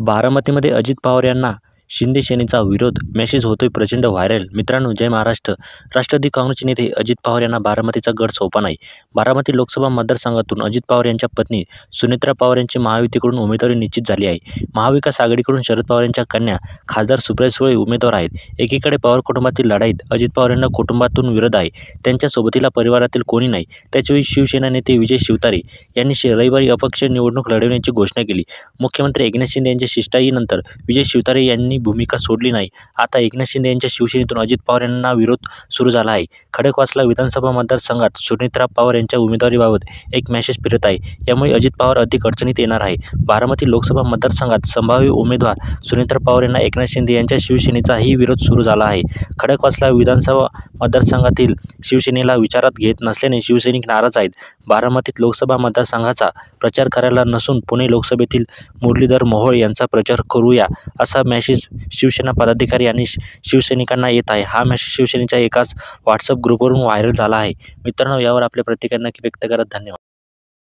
बारामतीमध्ये अजित पवार यांना शिंदे सेनेचा विरोध, मेसेज होतोय प्रचंड व्हायरल. मित्रांनो, जय महाराष्ट्र. राष्ट्रवादी काँग्रेसचे नेते अजित पवार यांना बारामतीचा गड सोपा नाही. बारामती लोकसभा मतदारसंघातून अजित पवार यांच्या पत्नी सुनेत्रा पवार यांची महायुतीकडून उमेदवारी निश्चित झाली आहे. महाविकास आघाडीकडून शरद पवार यांच्या कन्या खासदार सुप्रिया सुळे उमेदवार आहेत. एकीकडे पवार कुटुंबातील लढाईत अजित पवार यांना कुटुंबातून विरोध आहे. त्यांच्या सोबतीला परिवारातील कोणी नाही. त्याचवेळी शिवसेना नेते विजय शिवतारे यांनी रविवारी अपक्ष निवडणूक लढवण्याची घोषणा केली. मुख्यमंत्री एकनाथ शिंदे यांच्या शिष्टाईनंतर विजय शिवतारे यांनी भूमिका सोडली नाही. आता एकनाथ शिंदे यांच्या शिवसेनेतून अजित पवार यांना विरोध सुरू झाला आहे. खडकवासला विधानसभा मतदारसंघात सुनेत्रा पवार यांच्या उमेदवारीबाबत एक मेसेज फिरत आहे. यामुळे अजित पवार अधिक अडचणीत येणार आहे. बारामती लोकसभा मतदारसंघात संभाव्य उमेदवार सुनेत्रा पवार यांना एकनाथ शिंदे यांच्या शिवसेनेचाही विरोध सुरू झाला आहे. खडकवासला विधानसभा मतदारसंघातील शिवसेनेला विचारात घेत नसल्याने शिवसैनिक नाराज आहेत. बारामतीत लोकसभा मतदारसंघाचा प्रचार करायला नसून पुणे लोकसभेतील मुरलीधर मोहोळ यांचा प्रचार करूया, असा मेसेज शिवसेना पदाधिकारी आणि शिवसैनिकांना येत आहे. हा मेसेज शिवसेनेच्या एकाच व्हॉट्सअप ग्रुपवरून व्हायरल झाला आहे. मित्रांनो, यावर आपल्या प्रतिक्रिया नक्की व्यक्त करा. धन्यवाद.